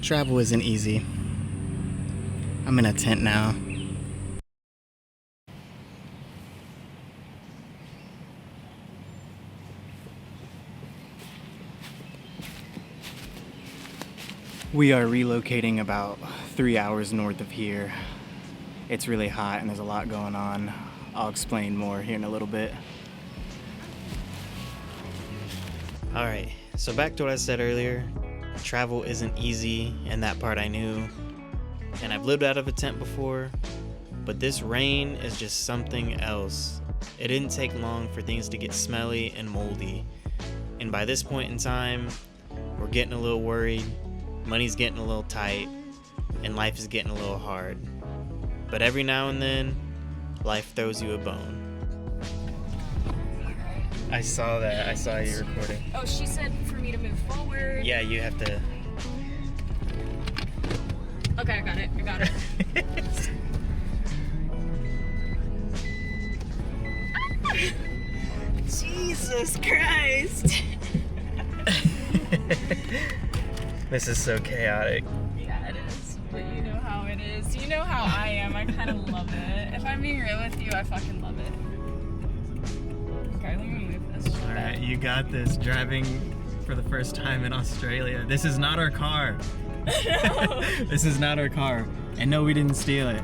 Travel isn't easy. I'm in a tent now. We are relocating about 3 hours north of here. It's really hot and there's a lot going on. I'll explain more here in a little bit. Alright, so back to what I said earlier. Travel isn't easy, and that part I knew. And I've lived out of a tent before, but this rain is just something else. It didn't take long for things to get smelly and moldy. And by this point in time, we're getting a little worried, money's getting a little tight, and life is getting a little hard. But every now and then, life throws you a bone. I saw that. I saw you recording. Oh, she said for me to move forward. Yeah, you have to. Okay, I got it. Jesus Christ. This is so chaotic. Yeah, it is. But you know how it is. You know how I am. I kind of love it. If I'm being real with you, I fucking love it. Okay, let me move this. Alright, you got this. Driving for the first time in Australia. This is not our car. No. This is not our car. And no, we didn't steal it.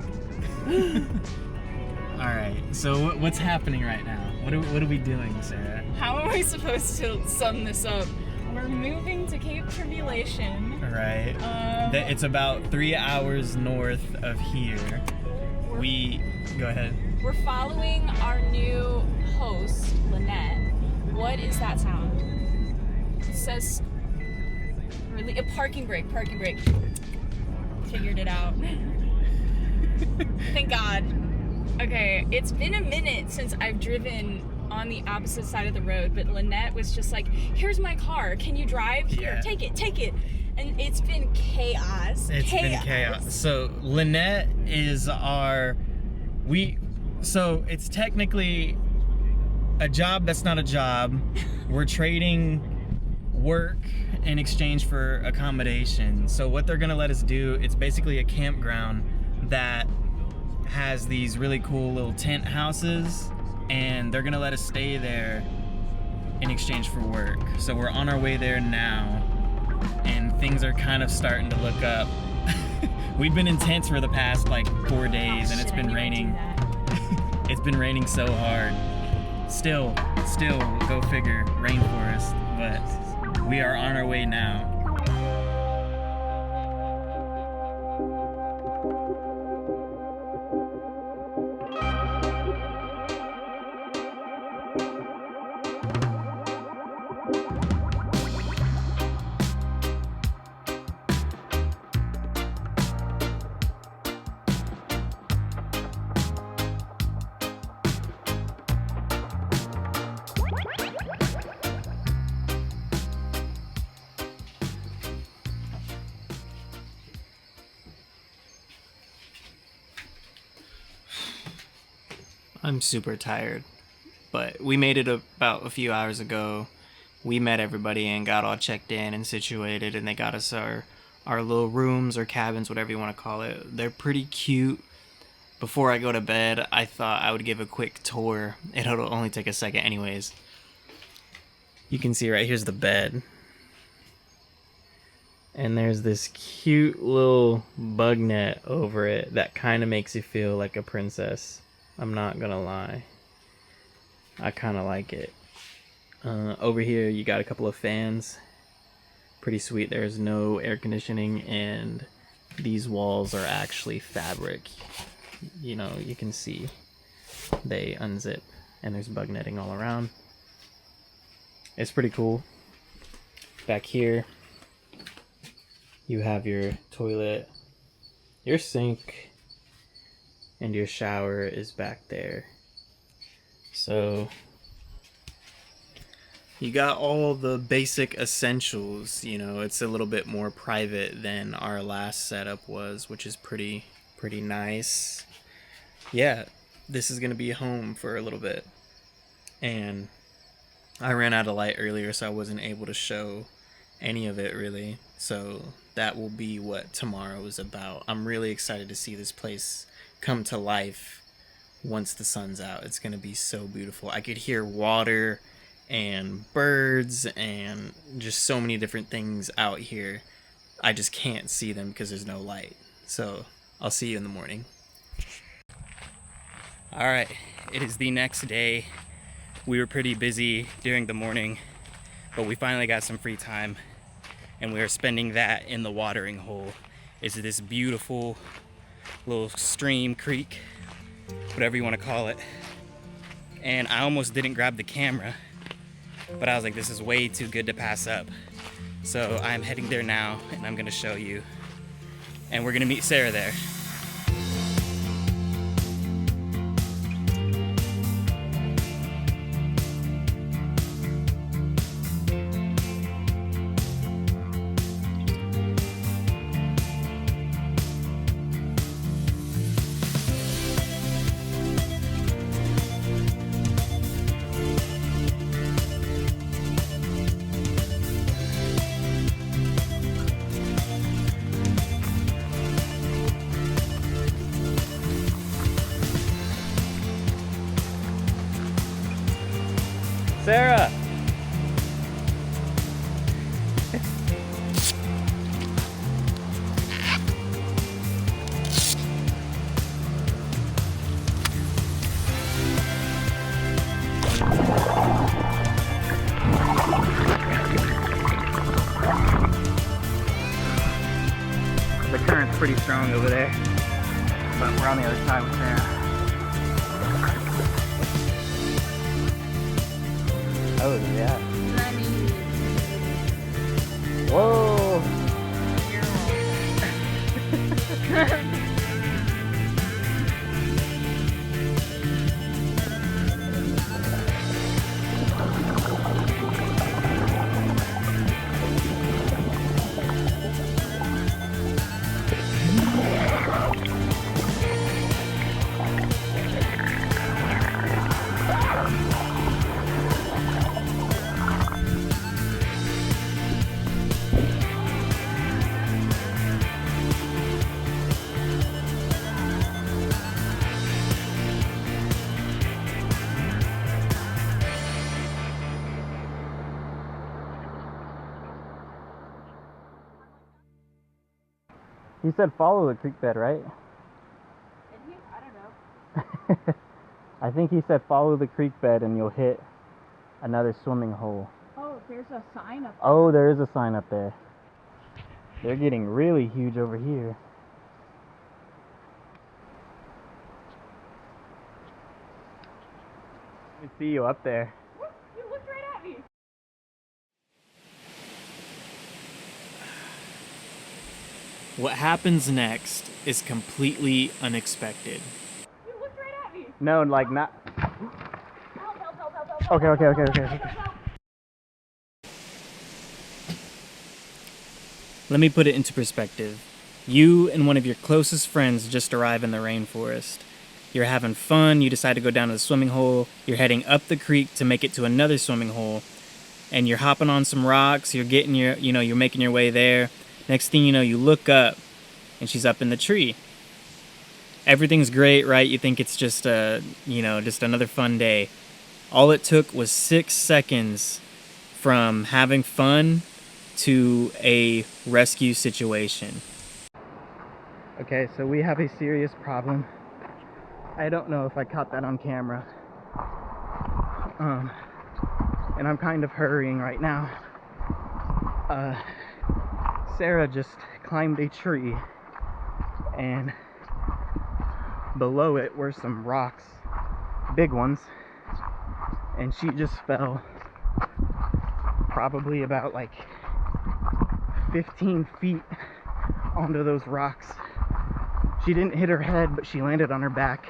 Alright, so what's happening right now? What are we doing, Sarah? How am I supposed to sum this up? We're moving to Cape Tribulation. Right. It's about 3 hours north of here. Go ahead. We're following our new host, Lynette. What is that sound? It says really a parking brake. Figured it out. Thank God. Okay, it's been a minute since I've driven on the opposite side of the road, but Lynette was just like, here's my car, can you drive? Here, Yeah. take it. And it's been chaos. It's been chaos. So Lynette is so it's technically a job that's not a job. We're trading work in exchange for accommodation. So what they're gonna let us do, it's basically a campground that has these really cool little tent houses, and they're gonna let us stay there in exchange for work. So we're on our way there now, and things are kind of starting to look up. We've been in tents for the past like 4 days, and it's been raining. It's been raining so hard. Still, go figure, Rainforest, but we are on our way now. I'm super tired, but we made it about a few hours ago. We met everybody and got all checked in and situated, and they got us our little rooms or cabins, whatever you want to call it. They're pretty cute. Before I go to bed, I thought I would give a quick tour. It'll only take a second anyways. You can see right here's the bed. And there's this cute little bug net over it that kind of makes you feel like a princess. I'm not gonna lie. I kind of like it. Over here you got a couple of fans. Pretty sweet. There's no air conditioning, and these walls are actually fabric. You know, you can see they unzip, and there's bug netting all around. It's pretty cool. Back here you have your toilet, your sink, and your shower is back there. So you got all the basic essentials. You know, it's a little bit more private than our last setup was, which is pretty nice. Yeah, this is gonna be home for a little bit, and I ran out of light earlier, so I wasn't able to show any of it really. So that will be what tomorrow is about. I'm really excited to see this place come to life once the sun's out. It's going to be so beautiful. I could hear water and birds and just so many different things out here. I just can't see them because there's no light. So I'll see you in the morning. All right, it is the next day. We were pretty busy during the morning, but we finally got some free time, and we are spending that in the watering hole. It's this beautiful little stream, creek, whatever you want to call it. And I almost didn't grab the camera, but I was like, this is way too good to pass up. So I'm heading there now, and I'm gonna show you. And we're gonna meet Sarah there. Sarah! The current's pretty strong over there, but we're on the other side with Sarah. Oh yeah. Whoa! He said follow the creek bed, right? Did he? I don't know. I think he said follow the creek bed and you'll hit another swimming hole. Oh, there's a sign up there. Oh, there is a sign up there. They're getting really huge over here. I can see you up there. You looked right at me. What happens next is completely unexpected. You looked right at me. No, like not. Help. Okay. Let me put it into perspective. You and one of your closest friends just arrived in the rainforest. You're having fun, you decide to go down to the swimming hole, you're heading up the creek to make it to another swimming hole, and you're hopping on some rocks, you're making your way there. Next thing you know, you look up, and she's up in the tree. Everything's great, right? You think it's just just another fun day. All it took was 6 seconds from having fun to a rescue situation. Okay, so we have a serious problem. I don't know if I caught that on camera. And I'm kind of hurrying right now. Sarah just climbed a tree, and below it were some rocks, big ones, and she just fell probably about like 15 feet onto those rocks. She didn't hit her head, but she landed on her back,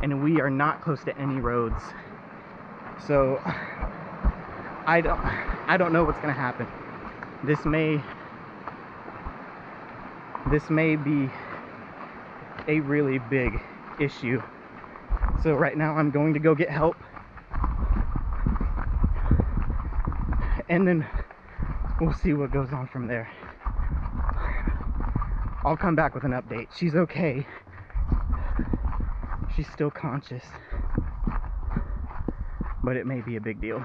and we are not close to any roads. So I don't know what's gonna happen. This may be a really big issue. So right now I'm going to go get help, and then we'll see what goes on from there. I'll come back with an update. She's okay. She's still conscious, but it may be a big deal.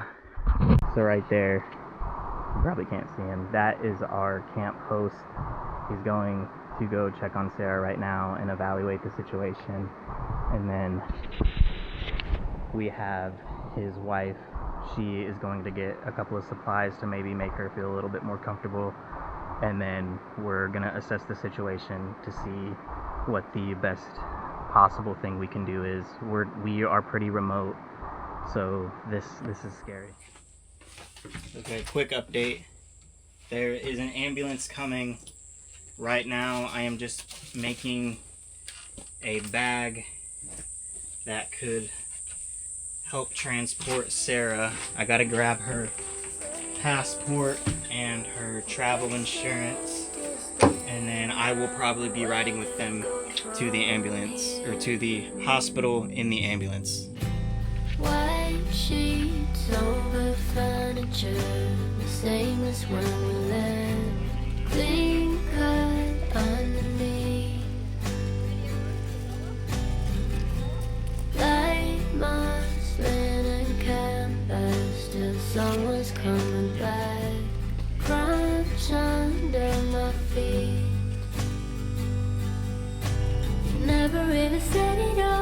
So right there, you probably can't see him. That is our camp host. He's going to go check on Sarah right now and evaluate the situation. And then we have his wife. She is going to get a couple of supplies to maybe make her feel a little bit more comfortable. And then we're gonna assess the situation to see what the best possible thing we can do is. We are pretty remote, so this is scary. Okay, quick update. There is an ambulance coming. Right now I am just making a bag that could help transport Sarah. I gotta grab her passport and her travel insurance, and then I will probably be riding with them to the ambulance, or to the hospital in the ambulance. White sheets over furniture, the same as when we left. Clean cut underneath, light muslin and canvas till someone's coming back. Crunch under my feet. You never really said it all.